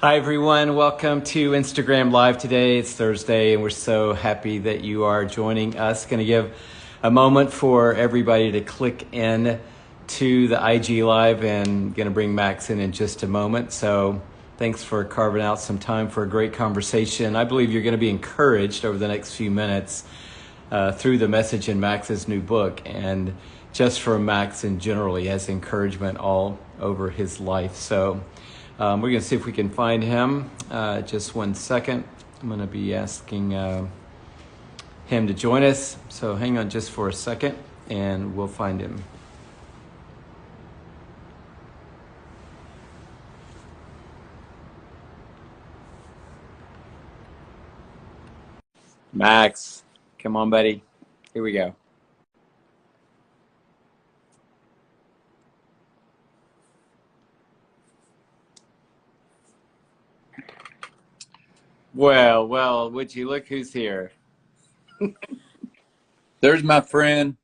Hi, everyone. Welcome to Instagram Live today. It's Thursday, and we're so happy that you are joining us. Going to give a moment for everybody to click in to the IG Live, and going to bring Max in just a moment. So thanks for carving out some time for a great conversation. I believe you're going to be encouraged over the next few minutes through the message in Max's new book. And just for Max in general, he has encouragement all over his life. So we're going to see if we can find him. Just 1 second. I'm going to be asking him to join us. So hang on just for a second and we'll find him. Max, come on, buddy. Here we go. Well, would you look who's here? There's my friend.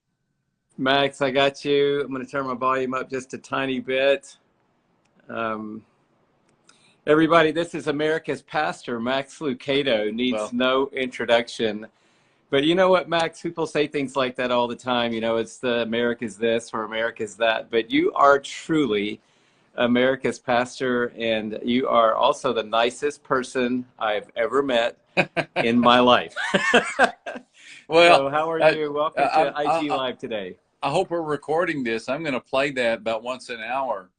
Max, I got you. I'm going to turn my volume up just a tiny bit. Everybody, this is America's pastor, Max Lucado. Needs no introduction. But you know what, Max? People say things like that all the time. You know, it's the America's this or America's that. But you are truly America's pastor, and you are also the nicest person I've ever met in my life. Well, so how are you? Welcome to IG Live today. I hope we're recording this. I'm going to play that about once an hour.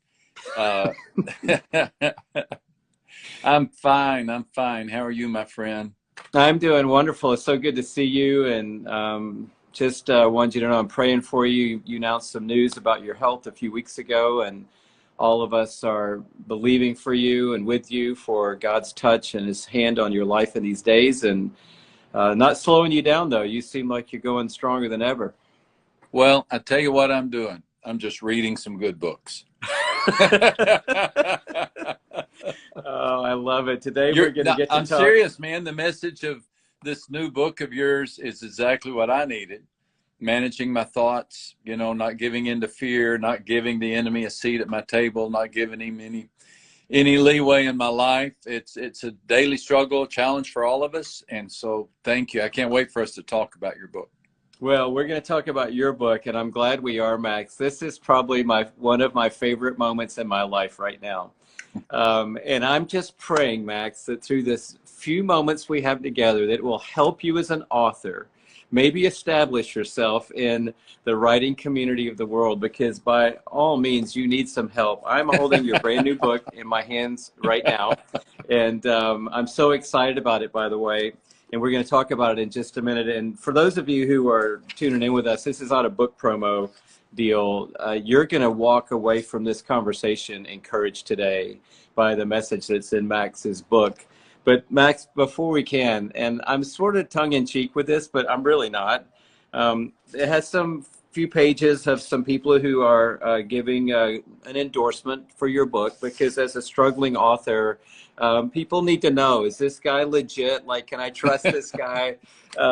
I'm fine. How are you, my friend? I'm doing wonderful. It's so good to see you, and just wanted you to know I'm praying for you. You announced some news about your health a few weeks ago, and all of us are believing for you and with you for God's touch and his hand on your life in these days, and not slowing you down, though. You seem like you're going stronger than ever. Well, I tell you what I'm doing. I'm just reading some good books. Oh, I love it. Today we're going to get to I'm talk. serious, man. The message of this new book of yours is exactly what I needed. Managing my thoughts, you know, not giving in to fear, not giving the enemy a seat at my table, not giving him any leeway in my life. It's a daily struggle, challenge for all of us. And so thank you. I can't wait for us to talk about your book. Well, we're going to talk about your book, and I'm glad we are, Max. This is probably one of my favorite moments in my life right now. And I'm just praying, Max, that through this few moments we have together, that it will help you as an author, maybe establish yourself in the writing community of the world, because by all means, you need some help. I'm holding your brand new book in my hands right now, and I'm so excited about it, by the way. And we're going to talk about it in just a minute. And for those of you who are tuning in with us, this is not a book promo deal. You're going to walk away from this conversation encouraged today by the message that's in Max's book. But Max, before we can, and I'm sort of tongue-in-cheek with this, but I'm really not. It has some few pages of some people who are giving an endorsement for your book, because as a struggling author, people need to know, is this guy legit? Like, can I trust this guy?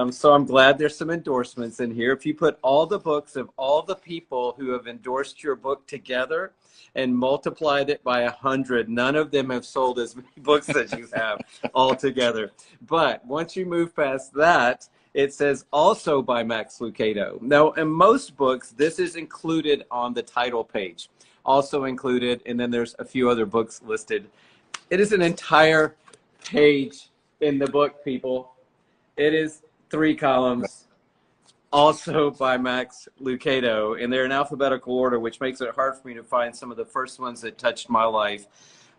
So I'm glad there's some endorsements in here. If you put all the books of all the people who have endorsed your book together and multiplied it by 100, none of them have sold as many books as you have all together. But once you move past that, it says also by Max Lucado. Now, in most books, this is included on the title page, also included, and then there's a few other books listed. It is an entire page in the book, people. It is 3 columns, also by Max Lucado, and they're in alphabetical order, which makes it hard for me to find some of the first ones that touched my life.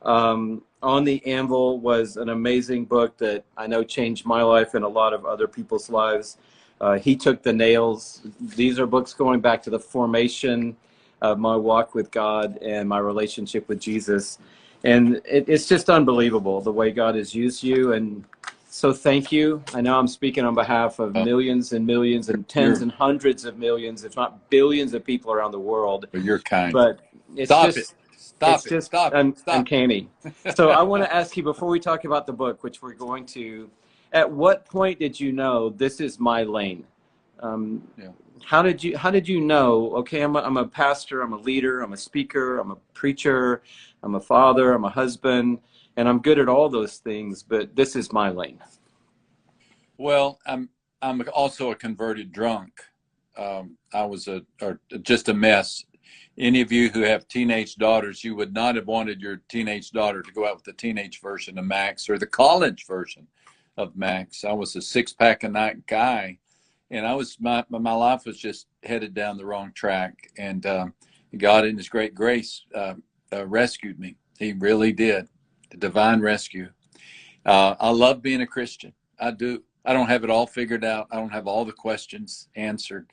On the Anvil was an amazing book that I know changed my life and a lot of other people's lives. He Took the Nails. These are books going back to the formation of my walk with God and my relationship with Jesus. And it's just unbelievable the way God has used you. And so thank you. I know I'm speaking on behalf of millions and millions and tens and hundreds of millions, if not billions of people around the world. But you're kind. But it's just uncanny. So I want to ask you, before we talk about the book, which we're going to, at what point did you know this is my lane? How did you know, okay, I'm a pastor, I'm a leader, I'm a speaker, I'm a preacher, I'm a father, I'm a husband, and I'm good at all those things, but this is my lane. Well, I'm also a converted drunk. I was just a mess. Any of you who have teenage daughters, you would not have wanted your teenage daughter to go out with the teenage version of Max or the college version of Max. I was a 6-pack a night guy, and my life was just headed down the wrong track. And God, in His great grace, rescued me. He really did. The divine rescue. I love being a Christian. I do. I don't have it all figured out. I don't have all the questions answered.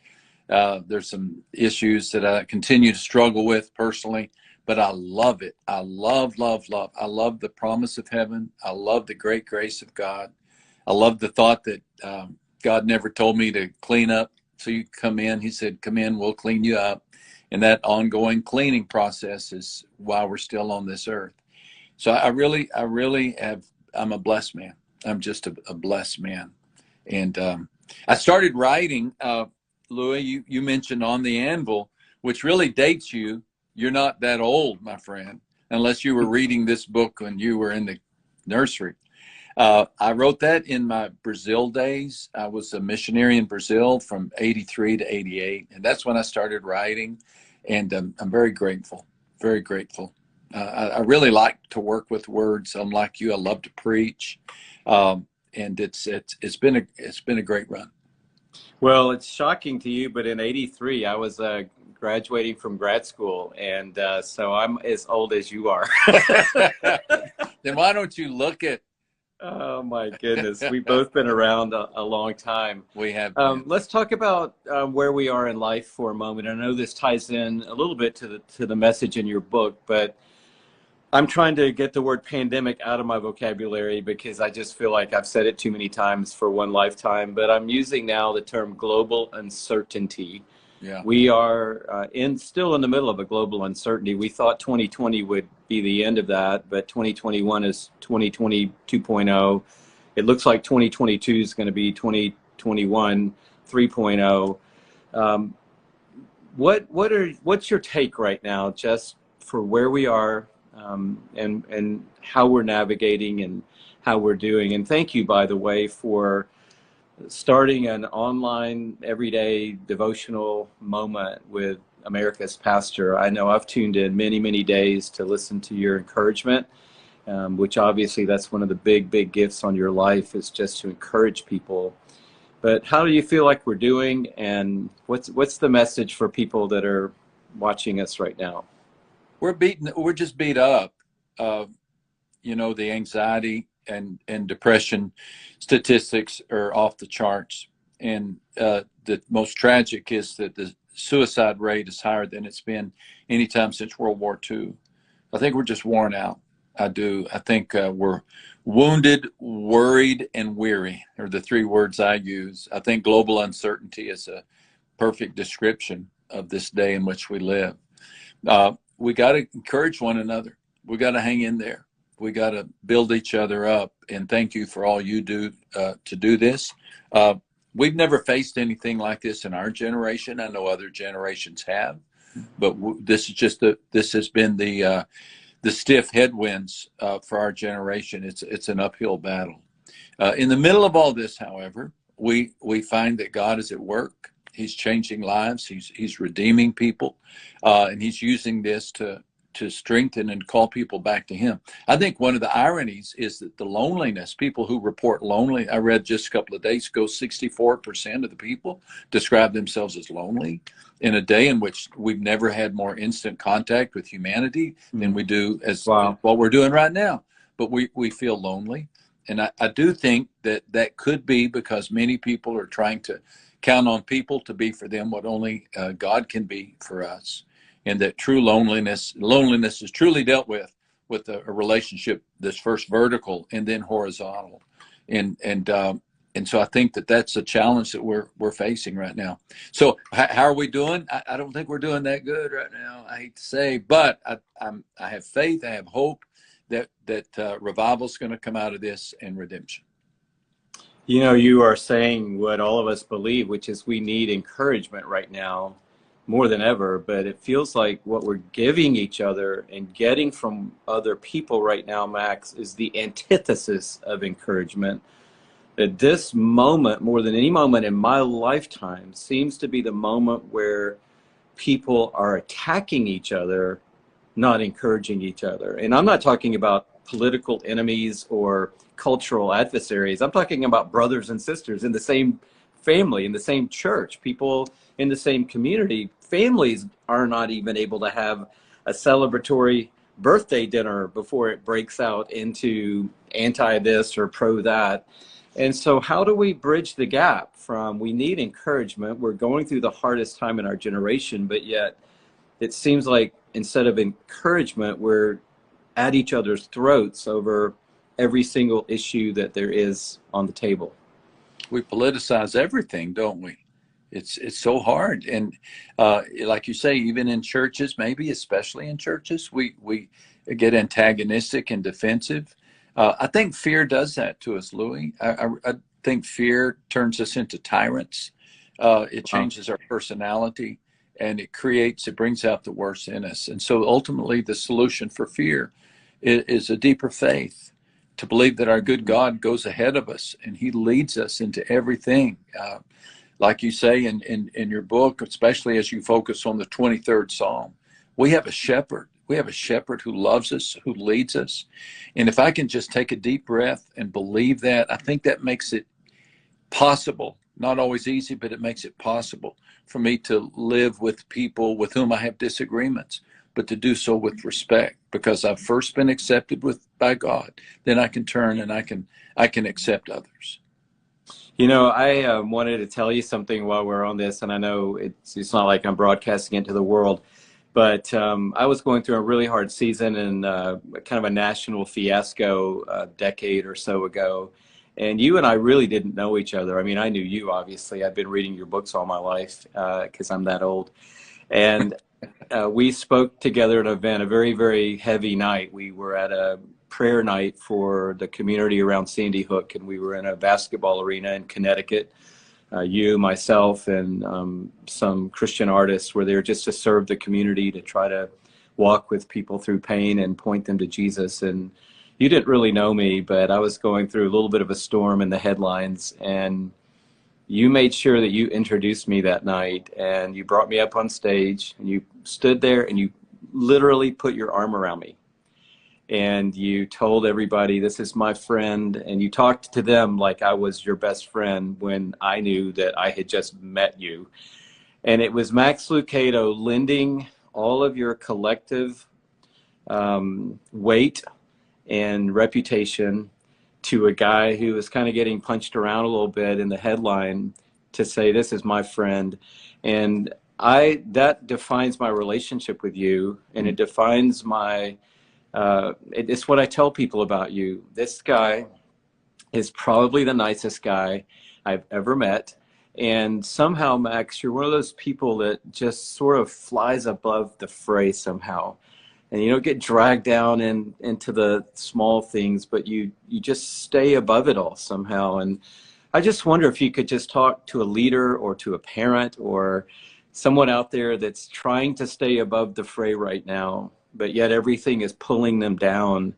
There's some issues that I continue to struggle with personally, but I love it. I love, love, love. I love the promise of heaven. I love the great grace of God. I love the thought that God never told me to clean up so you come in. He said, come in, we'll clean you up. And that ongoing cleaning process is why we're still on this earth. So I really have, I'm a blessed man. I'm just a blessed man. And I started writing, Louie, you mentioned On the Anvil, which really dates you. You're not that old, my friend, unless you were reading this book when you were in the nursery. I wrote that in my Brazil days. I was a missionary in Brazil from 83 to 88. And that's when I started writing. And I'm very grateful, very grateful. I really like to work with words. Unlike you, I love to preach. And it's been a great run. Well, it's shocking to you, but in '83, I was graduating from grad school, and so I'm as old as you are. Then why don't you look at? Oh my goodness, we've both been around a long time. We have. Let's talk about where we are in life for a moment. I know this ties in a little bit to the message in your book, but I'm trying to get the word pandemic out of my vocabulary because I just feel like I've said it too many times for one lifetime. But I'm using now the term global uncertainty. Yeah. We are still in the middle of a global uncertainty. We thought 2020 would be the end of that, but 2021 is 2020 2.0. It looks like 2022 is going to be 2021 3.0. What's your take right now, just for where we are? And how we're navigating and how we're doing. And thank you, by the way, for starting an online everyday devotional moment with America's Pastor. I know I've tuned in many, many days to listen to your encouragement, which obviously that's one of the big gifts on your life, is just to encourage people. But how do you feel like we're doing, and what's the message for people that are watching us right now? We're just beat up. The anxiety and depression statistics are off the charts. And the most tragic is that the suicide rate is higher than it's been anytime since World War II. I think we're just worn out. I do. I think we're wounded, worried, and weary are the three words I use. I think global uncertainty is a perfect description of this day in which we live. We got to encourage one another. We got to hang in there. We got to build each other up. And thank you for all you do to do this. We've never faced anything like this in our generation. I know other generations have, but this has been the stiff headwinds for our generation. It's an uphill battle. In the middle of all this, however, we find that God is at work. He's changing lives. He's redeeming people, and he's using this to strengthen and call people back to him. I think one of the ironies is that the loneliness, people who report lonely, I read just a couple of days ago, 64% of the people describe themselves as lonely in a day in which we've never had more instant contact with humanity than we do what we're doing right now. But we feel lonely. And I do think that could be because many people are trying to count on people to be for them what only God can be for us. And that true loneliness is truly dealt with a relationship that's first vertical and then horizontal. And so I think that's a challenge that we're facing right now. So how are we doing? I don't think we're doing that good right now. I hate to say, but I have faith, I have hope that revival is going to come out of this and redemption. You know, you are saying what all of us believe, which is we need encouragement right now. more than ever, but it feels like what we're giving each other and getting from other people right now, Max, is the antithesis of encouragement. That this moment, more than any moment in my lifetime, seems to be the moment where people are attacking each other, not encouraging each other. And I'm not talking about political enemies or cultural adversaries. I'm talking about brothers and sisters in the same family, in the same church, people in the same community. Families are not even able to have a celebratory birthday dinner before it breaks out into anti this or pro that. And so how do we bridge the gap from we need encouragement, we're going through the hardest time in our generation, but yet it seems like instead of encouragement, we're at each other's throats over every single issue that there is on the table. We politicize everything, don't we? It's so hard. And like you say, even in churches, maybe especially in churches, we get antagonistic and defensive. I think fear does that to us, Louie. I think fear turns us into tyrants. It changes our personality, and it brings out the worst in us. And so ultimately the solution for fear is a deeper faith, to believe that our good God goes ahead of us and he leads us into everything. Like you say in your book, especially as you focus on the 23rd Psalm, we have a shepherd. We have a shepherd who loves us, who leads us. And if I can just take a deep breath and believe that, I think that makes it possible. Not always easy, but it makes it possible for me to live with people with whom I have disagreements, but to do so with respect, because I've first been accepted by God. Then I can turn and I can accept others. You know, I wanted to tell you something while we're on this, and I know it's not like I'm broadcasting it to the world, but I was going through a really hard season and kind of a national fiasco a decade or so ago. And you and I really didn't know each other. I mean, I knew you, obviously. I've been reading your books all my life because I'm that old. And we spoke together at an event, a very, very heavy night. We were at a prayer night for the community around Sandy Hook, and we were in a basketball arena in Connecticut. You, myself, and some Christian artists were there just to serve the community, to try to walk with people through pain and point them to Jesus. And you didn't really know me, but I was going through a little bit of a storm in the headlines, and you made sure that you introduced me that night, and you brought me up on stage, and you stood there and you literally put your arm around me. And you told everybody, this is my friend, and you talked to them like I was your best friend when I knew that I had just met you. And it was Max Lucado lending all of your collective weight and reputation to a guy who was kind of getting punched around a little bit in the headline, to say, this is my friend. And that defines my relationship with you, and it defines my it's what I tell people about you. This guy is probably the nicest guy I've ever met. And somehow, Max, you're one of those people that just sort of flies above the fray somehow. And you don't get dragged down into the small things, but you just stay above it all somehow. And I just wonder if you could just talk to a leader or to a parent or someone out there that's trying to stay above the fray right now, but yet everything is pulling them down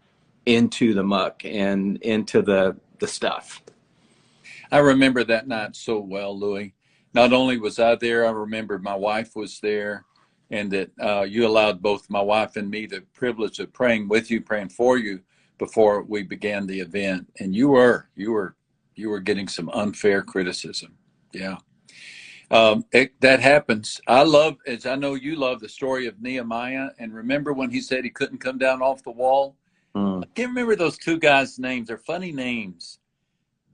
into the muck and into the stuff. I remember that night so well, Louie. Not only was I there, I remember my wife was there, and that you allowed both my wife and me the privilege of praying with you, praying for you before we began the event. And you were getting some unfair criticism. Yeah. That happens. As I know you love the story of Nehemiah, and remember when he said he couldn't come down off the wall? I can't remember those two guys' names. They're funny names.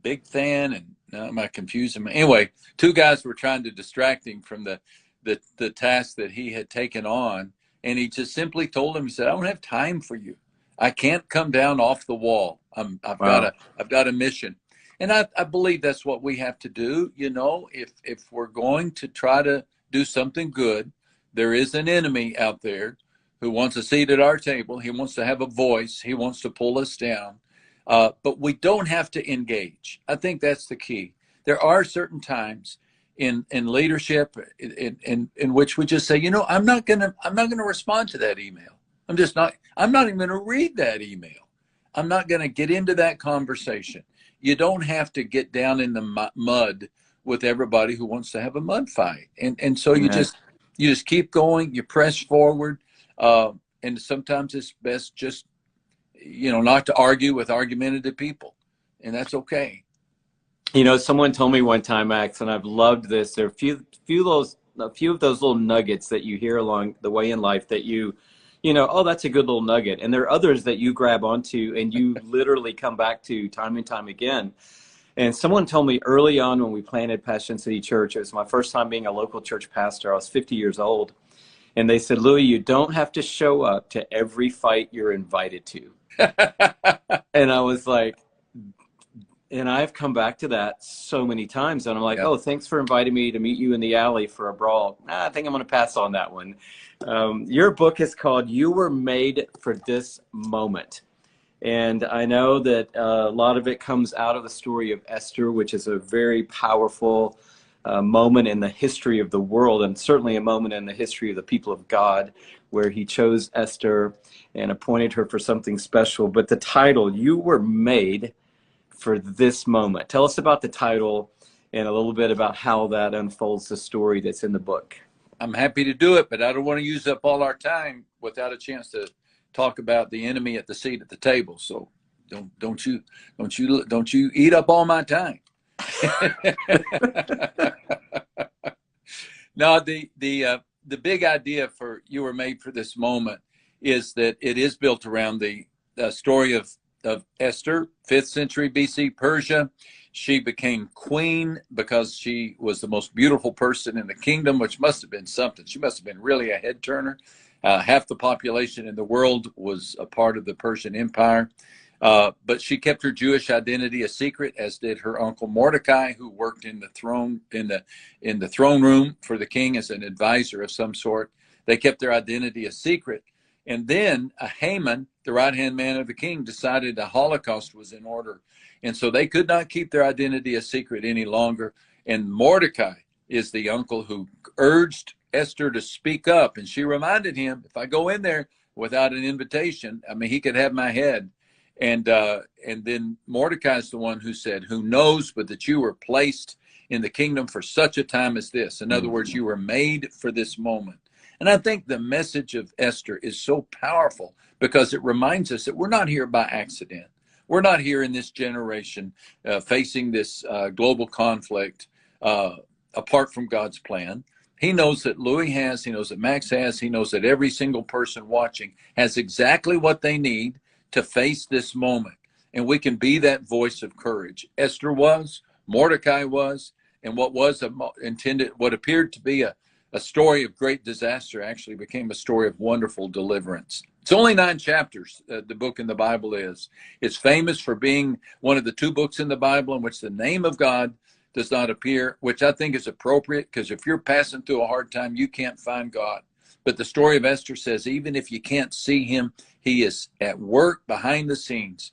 Big Than and am I confusing them? Anyway, two guys were trying to distract him from the task that he had taken on, and he just simply told him, he said, I don't have time for you. I can't come down off the wall. I've got a mission. And I believe that's what we have to do. You know, if we're going to try to do something good, there is an enemy out there who wants a seat at our table. He wants to have a voice. He wants to pull us down. But we don't have to engage. I think that's the key. There are certain times in leadership in which we just say, you know, I'm not gonna respond to that email. I'm not even gonna read that email. I'm not gonna get into that conversation. You don't have to get down in the mud with everybody who wants to have a mud fight. And so you just keep going, you press forward. And sometimes it's best just, you know, not to argue with argumentative people, and that's okay. You know, someone told me one time, Max, and I've loved this. There are a few of those little nuggets that you hear along the way in life that you know, oh, that's a good little nugget. And there are others that you grab onto and you literally come back to time and time again. And someone told me early on when we planted Passion City Church, it was my first time being a local church pastor. I was 50 years old. And they said, Louie, you don't have to show up to every fight you're invited to. And I was like, and I've come back to that so many times. And I'm like, oh, thanks for inviting me to meet you in the alley for a brawl. I think I'm going to pass on that one. Your book is called You Were Made for This Moment. And I know that a lot of it comes out of the story of Esther, which is a very powerful moment in the history of the world, and certainly a moment in the history of the people of God, where he chose Esther and appointed her for something special. But the title, You Were Made for This Moment. Tell us about the title and a little bit about how that unfolds the story that's in the book. I'm happy to do it, but I don't want to use up all our time without a chance to talk about the enemy at the seat at the table. So don't you eat up all my time. No, the big idea for You Were Made for This Moment is that it is built around the story of Esther, 5th century BC, Persia. She became queen because she was the most beautiful person in the kingdom, which must have been something. She must have been really a head turner. Half the population in the world was a part of the Persian Empire. But she kept her Jewish identity a secret, as did her uncle Mordecai, who worked in the throne room for the king as an advisor of some sort. They kept their identity a secret. And then Haman, the right-hand man of the king, decided a Holocaust was in order. And so they could not keep their identity a secret any longer. And Mordecai is the uncle who urged Esther to speak up. And she reminded him, if I go in there without an invitation, I mean, he could have my head. And then Mordecai is the one who said, who knows but that you were placed in the kingdom for such a time as this. In other words, you were made for this moment. And I think the message of Esther is so powerful because it reminds us that we're not here by accident. We're not here in this generation facing this global conflict apart from God's plan. He knows that Louie has, he knows that Max has, he knows that every single person watching has exactly what they need to face this moment. And we can be that voice of courage. Esther was, Mordecai was, and what appeared to be a story of great disaster actually became a story of wonderful deliverance. It's only 9 chapters, the book in the Bible is. It's famous for being one of the 2 books in the Bible in which the name of God does not appear, which I think is appropriate, because if you're passing through a hard time, you can't find God. But the story of Esther says, even if you can't see him, he is at work behind the scenes,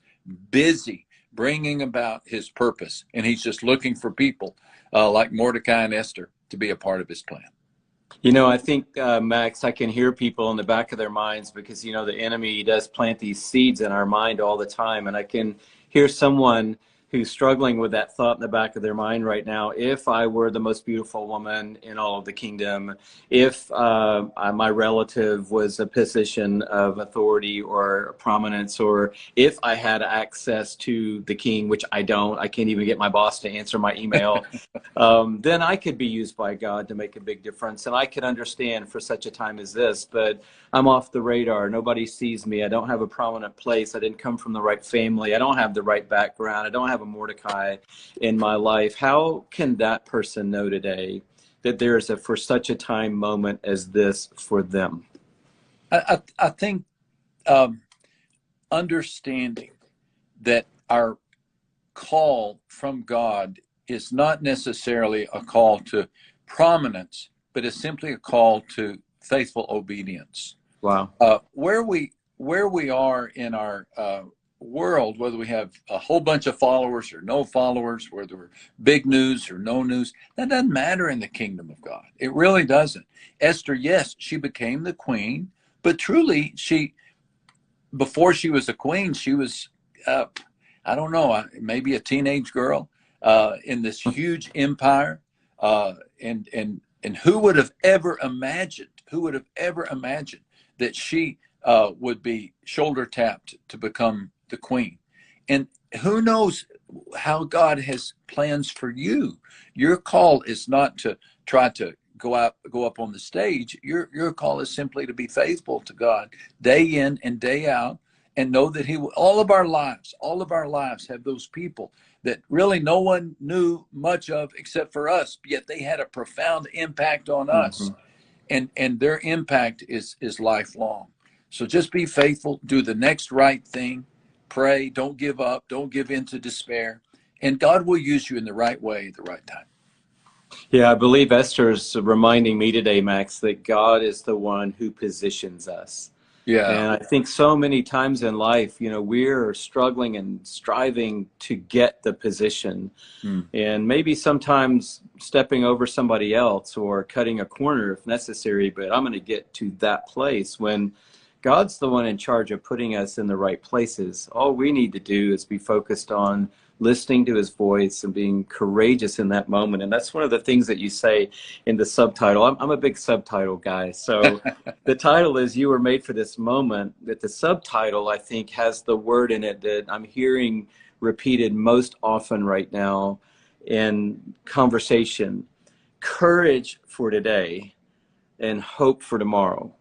busy bringing about his purpose. And he's just looking for people like Mordecai and Esther to be a part of his plan. You know, I think, Max, I can hear people in the back of their minds because, you know, the enemy does plant these seeds in our mind all the time. And I can hear someone who's struggling with that thought in the back of their mind right now. If I were the most beautiful woman in all of the kingdom, if my relative was a position of authority or prominence, or if I had access to the king, which I don't, I can't even get my boss to answer my email, then I could be used by God to make a big difference. And I could understand for such a time as this, but I'm off the radar. Nobody sees me. I don't have a prominent place. I didn't come from the right family. I don't have the right background. I don't have a Mordecai in my life. How can that person know today that there's a for such a time moment as this for them? I think understanding that our call from God is not necessarily a call to prominence, but is simply a call to faithful obedience. Wow. Where we are in our world, whether we have a whole bunch of followers or no followers, whether we're big news or no news, that doesn't matter in the kingdom of God. It really doesn't. Esther, yes, she became the queen, but truly before she was a queen, she was, I don't know, maybe a teenage girl in this huge empire. And who would have ever imagined, that she would be shoulder tapped to become the queen? And who knows how God has plans for you. Your call is not to try to go up on the stage. Your call is simply to be faithful to God day in and day out, and know that He will. All of our lives have those people that really no one knew much of except for us, yet they had a profound impact on us. And their impact is lifelong. So just be faithful, do the next right thing, pray, don't give up, don't give in to despair, and God will use you in the right way at the right time. Yeah, I believe Esther's reminding me today, Max, that God is the one who positions us. Yeah. And I think so many times in life, we're struggling and striving to get the position, and maybe sometimes stepping over somebody else or cutting a corner if necessary, but I'm going to get to that place when God's the one in charge of putting us in the right places. All we need to do is be focused on listening to His voice and being courageous in that moment. And that's one of the things that you say in the subtitle. I'm a big subtitle guy. So the title is You Were Made for This Moment. But the subtitle, I think, has the word in it that I'm hearing repeated most often right now in conversation: courage for today and hope for tomorrow.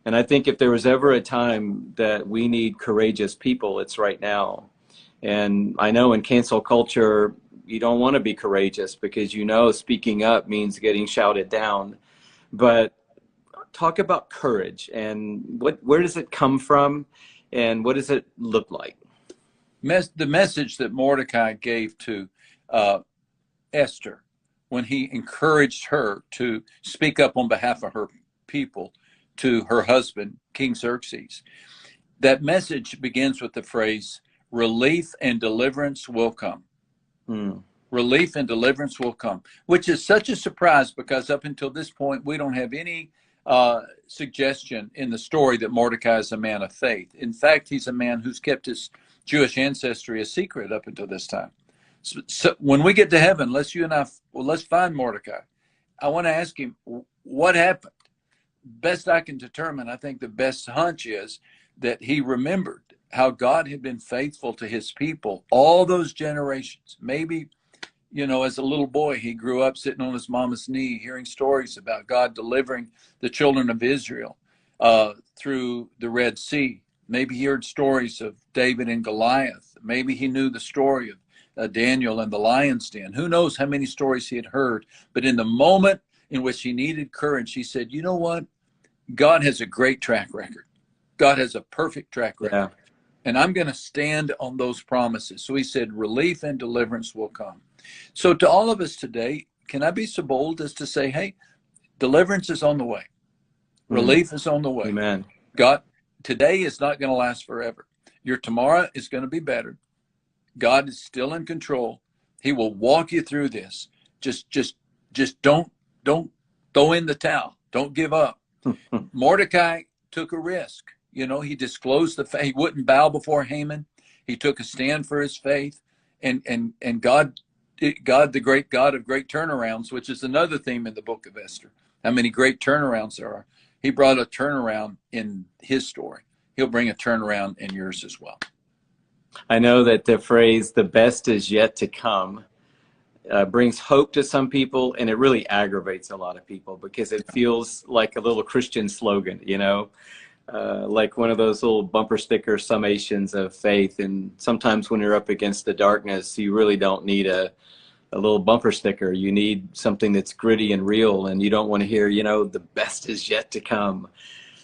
And I think if there was ever a time that we need courageous people, it's right now. And I know in cancel culture, you don't want to be courageous because speaking up means getting shouted down. But talk about courage and where does it come from and what does it look like? The message that Mordecai gave to Esther when he encouraged her to speak up on behalf of her people to her husband, King Xerxes, that message begins with the phrase, relief and deliverance will come. Relief and deliverance will come, which is such a surprise because up until this point, we don't have any suggestion in the story that Mordecai is a man of faith. In fact, he's a man who's kept his Jewish ancestry a secret up until this time. So when we get to heaven, let's find Mordecai. I want to ask him, what happened? Best I can determine, I think the best hunch is that he remembered how God had been faithful to His people all those generations. Maybe, as a little boy, he grew up sitting on his mama's knee, hearing stories about God delivering the children of Israel through the Red Sea. Maybe he heard stories of David and Goliath. Maybe he knew the story of Daniel and the lion's den. Who knows how many stories he had heard. But in the moment in which he needed courage, he said, you know what? God has a great track record. God has a perfect track record. Yeah. And I'm going to stand on those promises. So he said, relief and deliverance will come. So to all of us today, can I be so bold as to say, hey, deliverance is on the way. Relief is on the way. Amen. God, today is not going to last forever. Your tomorrow is going to be better. God is still in control. He will walk you through this. Just don't throw in the towel. Don't give up. Mordecai took a risk. He disclosed the faith. He wouldn't bow before Haman. He took a stand for his faith. And God, the great God of great turnarounds, which is another theme in the book of Esther. How many great turnarounds there are. He brought a turnaround in his story. He'll bring a turnaround in yours as well. I know that the phrase, the best is yet to come, brings hope to some people, and it really aggravates a lot of people because it feels like a little Christian slogan, like one of those little bumper sticker summations of faith. And sometimes when you're up against the darkness, you really don't need a little bumper sticker. You need something that's gritty and real, and you don't want to hear, the best is yet to come.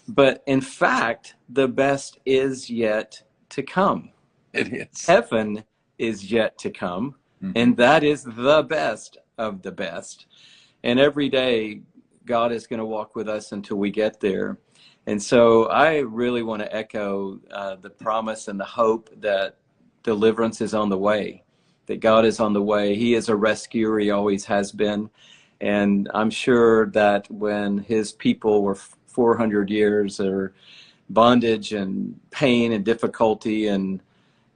But in fact, the best is yet to come. It is. Heaven is yet to come, and that is the best of the best. And every day, God is going to walk with us until we get there. And so I really want to echo the promise and the hope that deliverance is on the way, that God is on the way. He is a rescuer. He always has been. And I'm sure that when his people were 400 years of bondage and pain and difficulty and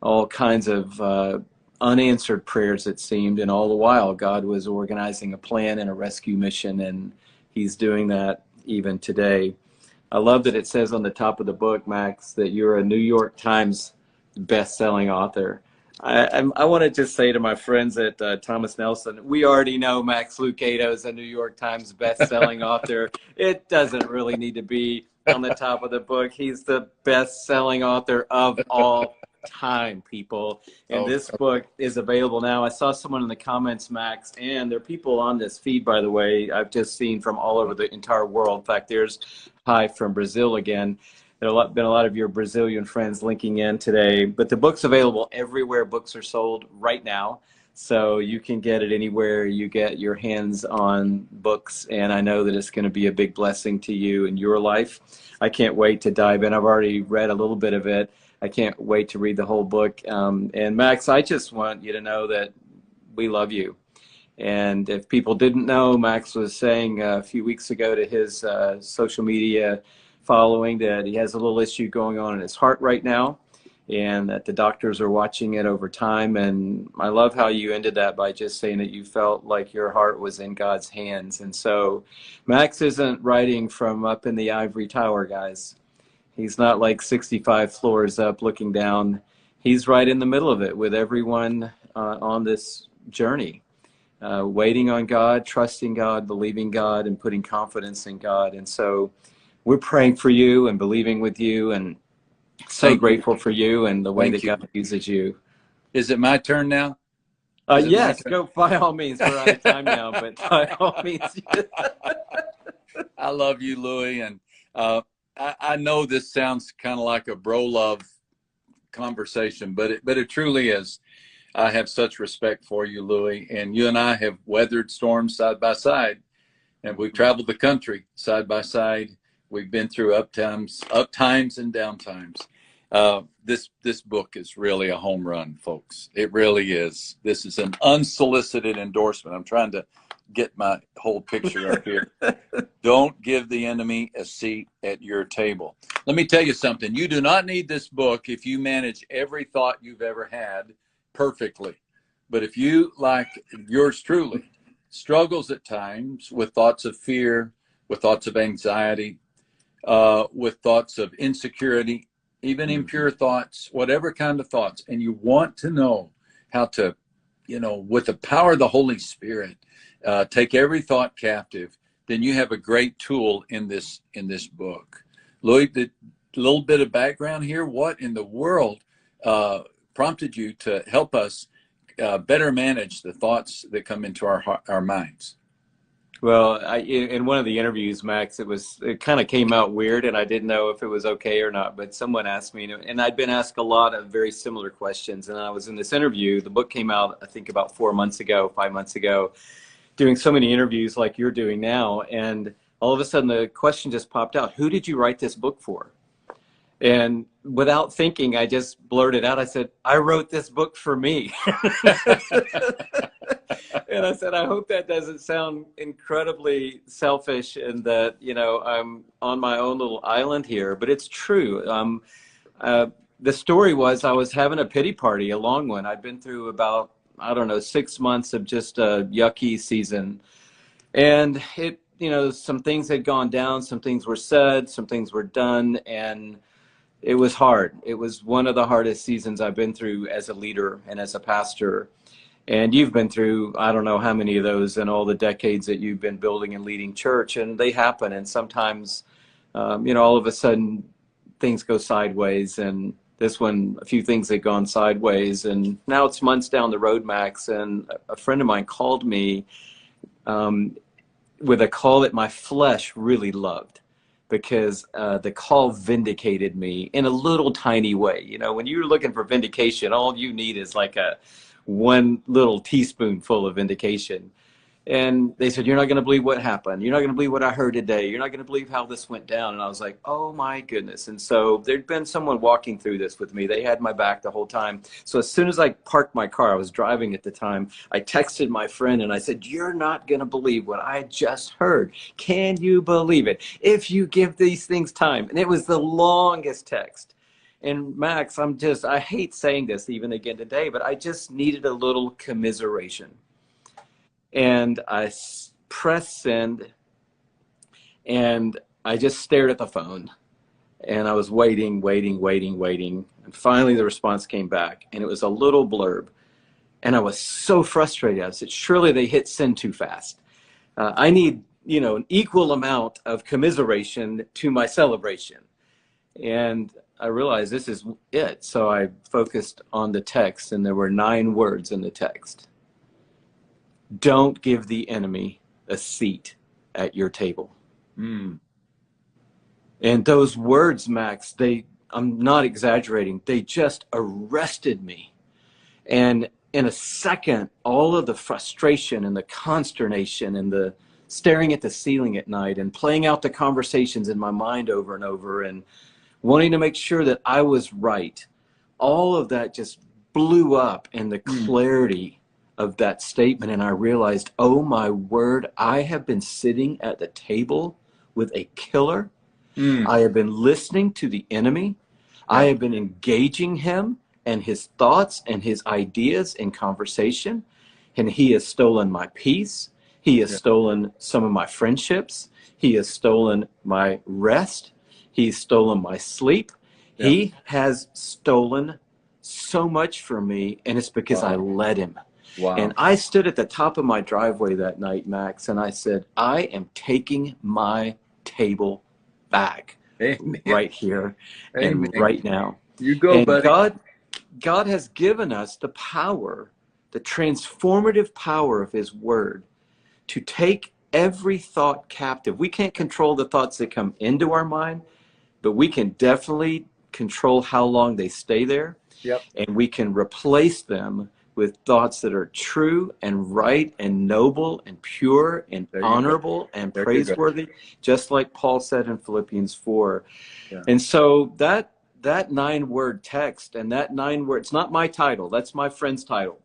all kinds of unanswered prayers, it seemed, and all the while God was organizing a plan and a rescue mission, and he's doing that even today. I love that it says on the top of the book, Max, that you're a New York Times best-selling author. I want to just say to my friends at Thomas Nelson, we already know Max Lucado is a New York Times best-selling author. It doesn't really need to be on the top of the book. He's the best-selling author of all time, people. And this book is available now. I saw someone in the comments, Max, and there are people on this feed, by the way, I've just seen from all over the entire world. In fact, there's hi from Brazil again. There have been a lot of your Brazilian friends linking in today, but the book's available everywhere books are sold right now. So you can get it anywhere you get your hands on books. And I know that it's going to be a big blessing to you in your life. I can't wait to dive in. I've already read a little bit of it. I can't wait to read the whole book. And Max, I just want you to know that we love you. And if people didn't know, Max was saying a few weeks ago to his social media following that he has a little issue going on in his heart right now, and that the doctors are watching it over time. And I love how you ended that by just saying that you felt like your heart was in God's hands. And so Max isn't writing from up in the ivory tower, guys. He's not like 65 floors up looking down. He's right in the middle of it with everyone on this journey, waiting on God, trusting God, believing God, and putting confidence in God. And so we're praying for you and believing with you, and so grateful for you and the way that God uses you. Is it my turn now? Yes, go by all means. We're out of time now, but by all means. I love you, Louie, and I know this sounds kind of like a bro love conversation, but it truly is. I have such respect for you, Louie, and you and I have weathered storms side by side, and we've traveled the country side by side. We've been through up times and down times. This book is really a home run, folks. It really is. This is an unsolicited endorsement. I'm trying to get my whole picture up here. Don't give the enemy a seat at your table. Let me tell you something. You do not need this book if you manage every thought you've ever had perfectly. But if you, like yours truly, struggles at times with thoughts of fear, with thoughts of anxiety, with thoughts of insecurity, even impure thoughts, whatever kind of thoughts, and you want to know how to, with the power of the Holy Spirit, take every thought captive, then you have a great tool in this book. Louie, a little bit of background here. What in the world prompted you to help us better manage the thoughts that come into our minds? Well, in one of the interviews, Max, it kind of came out weird, and I didn't know if it was okay or not. But someone asked me, and I'd been asked a lot of very similar questions. And I was in this interview. The book came out, I think, about 5 months ago, doing so many interviews like you're doing now. And all of a sudden, the question just popped out: who did you write this book for? And without thinking, I just blurted out. I said, I wrote this book for me. And I said, I hope that doesn't sound incredibly selfish and that, I'm on my own little island here, but it's true. The story was I was having a pity party, a long one. I'd been through about, 6 months of just a yucky season. And some things had gone down, some things were said, some things were done, and it was hard. It was one of the hardest seasons I've been through as a leader and as a pastor. And you've been through, I don't know how many of those in all the decades that you've been building and leading church, and they happen. And sometimes, all of a sudden things go sideways, and this one, a few things had gone sideways, and now it's months down the road, Max, and a friend of mine called me with a call that my flesh really loved, because the call vindicated me in a little tiny way. When you're looking for vindication, all you need is like one little teaspoonful of vindication. And they said, you're not going to believe what happened. You're not going to believe what I heard today. You're not going to believe how this went down. And I was like, oh my goodness. And so there'd been someone walking through this with me. They had my back the whole time. So as soon as I parked my car, I was driving at the time, I texted my friend and I said, you're not going to believe what I just heard. Can you believe it? If you give these things time. And it was the longest text. And Max, I hate saying this even again today, but I just needed a little commiseration. And I pressed send, and I just stared at the phone, and I was waiting. And finally the response came back, and it was a little blurb. And I was so frustrated. I said, surely they hit send too fast. I need, an equal amount of commiseration to my celebration. And I realized this is it. So I focused on the text, and there were 9 words in the text. Don't give the enemy a seat at your table. And those words, Max, I'm not exaggerating. They just arrested me. And in a second, all of the frustration and the consternation and the staring at the ceiling at night and playing out the conversations in my mind over and over and wanting to make sure that I was right, all of that just blew up in the clarity of that statement. And I realized, oh my word, I have been sitting at the table with a killer. I have been listening to the enemy. I have been engaging him and his thoughts and his ideas in conversation. And he has stolen my peace. He has stolen some of my friendships. He has stolen my rest. He's stolen my sleep. He has stolen so much from me. And it's because I let him. And I stood at the top of my driveway that night, Max, and I said, I am taking my table back. Amen. Right here. Amen. And right now. You go, and buddy. God has given us the power, the transformative power of his word to take every thought captive. We can't control the thoughts that come into our mind, but we can definitely control how long they stay there. And we can replace them with thoughts that are true and right and noble and pure and honorable and praiseworthy, just like Paul said in Philippians 4. And so that 9-word text and that 9-word, it's not my title, that's my friend's title.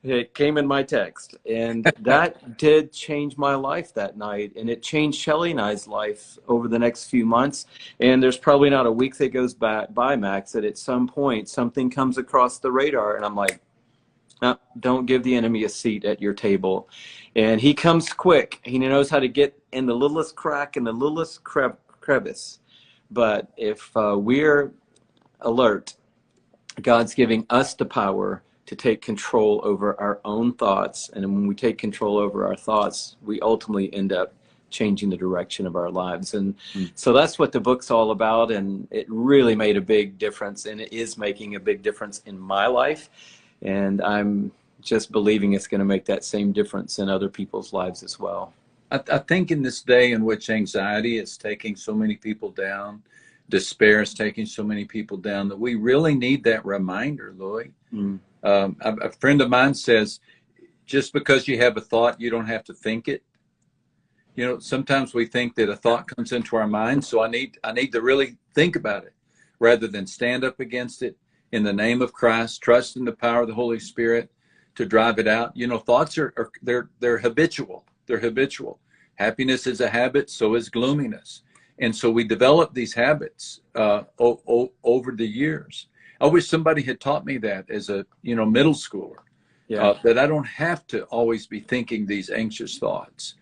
It came in my text, and that did change my life that night, and it changed Shelly and I's life over the next few months. And there's probably not a week that goes by, Max, that at some point something comes across the radar, and I'm like, no, don't give the enemy a seat at your table. And he comes quick. He knows how to get in the littlest crack and the littlest crevice. But if we're alert, God's giving us the power to take control over our own thoughts. And when we take control over our thoughts, we ultimately end up changing the direction of our lives. And so that's what the book's all about. And it really made a big difference. And it is making a big difference in my life. And I'm just believing it's going to make that same difference in other people's lives as well. I think in this day in which anxiety is taking so many people down, despair is taking so many people down, that we really need that reminder, Louie. A friend of mine says, just because you have a thought, you don't have to think it. Sometimes we think that a thought comes into our mind, so I need to really think about it rather than stand up against it. In the name of Christ, trust in the power of the Holy Spirit to drive it out. Thoughts they're habitual. They're habitual. Happiness is a habit, so is gloominess. And so we develop these habits over the years. I wish somebody had taught me that as a middle schooler, that I don't have to always be thinking these anxious thoughts.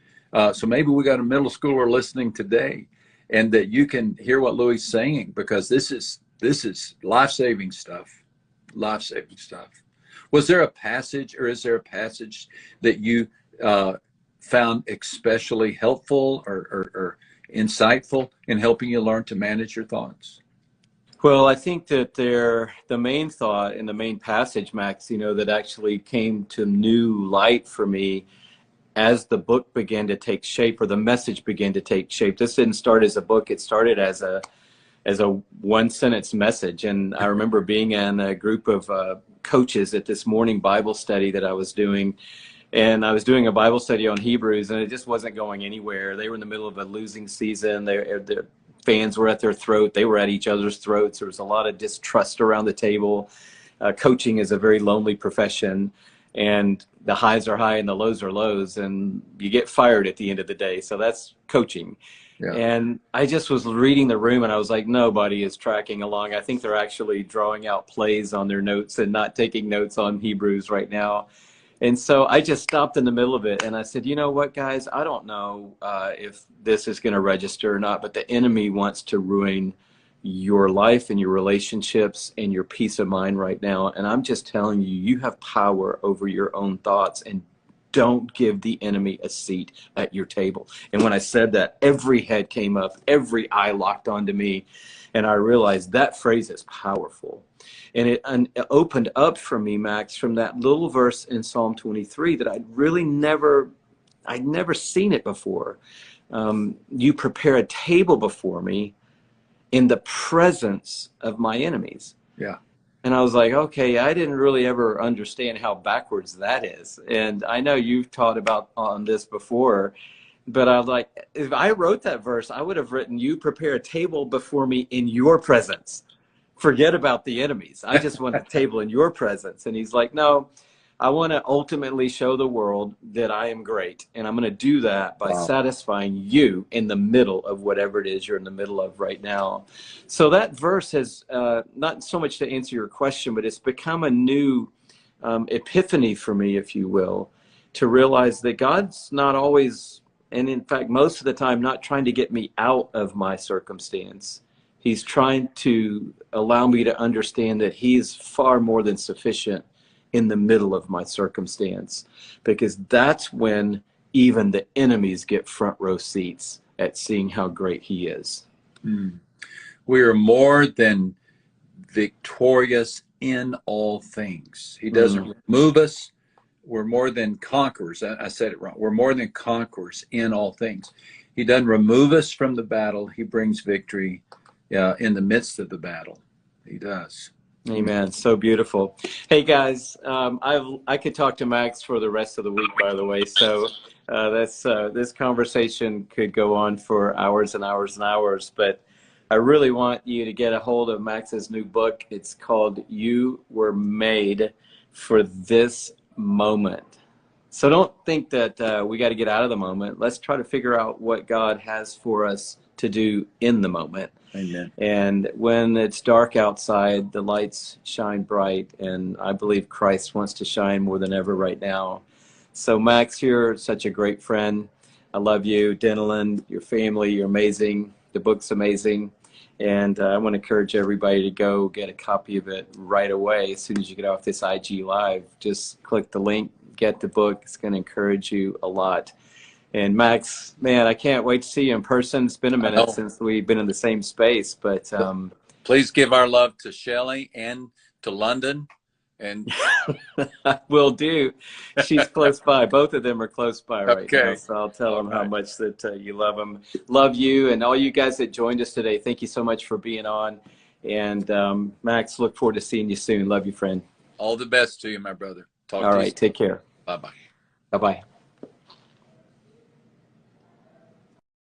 So maybe we got a middle schooler listening today, and that you can hear what Louie's saying, because this is life-saving stuff. Life-saving stuff. Was there a passage, or is there a passage that you found especially helpful or insightful in helping you learn to manage your thoughts? Well, I think that the main thought in the main passage, Max, that actually came to new light for me as the book began to take shape, or the message began to take shape. This didn't start as a book. It started as a one-sentence message. And I remember being in a group of coaches at this morning Bible study that I was doing, And I was doing a Bible study on Hebrews, and it just wasn't going anywhere. They were in the middle of a losing season. Their fans were at their throat. They were at each other's throats. There was a lot of distrust around the table. Coaching is a very lonely profession, and the highs are high and the lows are lows, and you get fired at the end of the day. So that's coaching. Yeah. And I just was reading the room, and I was like, nobody is tracking along. I think they're actually drawing out plays on their notes and not taking notes on Hebrews right now. And so I just stopped in the middle of it, and I said, you know what, guys, I don't know if this is going to register or not, but the enemy wants to ruin your life and your relationships and your peace of mind right now. And I'm just telling you, you have power over your own thoughts, and don't give the enemy a seat at your table. And when I said that, every head came up, every eye locked onto me, and I realized that phrase is powerful. And it opened up for me, Max, from that little verse in Psalm 23 that I'd never seen it before. You prepare a table before me in the presence of my enemies. Yeah. And I was like, okay, I didn't really ever understand how backwards that is. And I know you've taught about on this before, but I was like, if I wrote that verse, I would have written, you prepare a table before me in your presence. Forget about the enemies. I just want a table in your presence. And he's like, no, I want to ultimately show the world that I am great. And I'm going to do that by satisfying you in the middle of whatever it is you're in the middle of right now. So that verse has not so much to answer your question, but it's become a new epiphany for me, if you will, to realize that God's not always, and in fact, most of the time, not trying to get me out of my circumstance. He's trying to allow me to understand that he's far more than sufficient in the middle of my circumstance, because that's when even the enemies get front row seats at seeing how great he is. We are more than victorious in all things. He doesn't remove us. We're more than conquerors. I said it wrong. We're more than conquerors in all things. He doesn't remove us from the battle. He brings victory in the midst of the battle. He does. Amen. So beautiful. Hey guys, I could talk to Max for the rest of the week, by the way. So this conversation could go on for hours and hours and hours. But I really want you to get a hold of Max's new book. It's called "You Were Made for This Moment." So don't think that we got to get out of the moment. Let's try to figure out what God has for us to do in the moment. Amen. And when it's dark outside, the lights shine bright, and I believe Christ wants to shine more than ever right now. So Max, you're such a great friend. I love you. Denelyn, your family, you're amazing. The book's amazing. And I want to encourage everybody to go get a copy of it right away. As soon as you get off this IG Live, just click the link, get the book. It's going to encourage you a lot. And Max, man, I can't wait to see you in person. It's been a minute since we've been in the same space, but please give our love to Shelley and to London. And will do. She's close by. Both of them are close by right now, so I'll tell them how much that you love them. Love you, and all you guys that joined us today. Thank you so much for being on. And Max, look forward to seeing you soon. Love you, friend. All the best to you, my brother. Talk to you soon. Take care. Bye-bye. Bye-bye.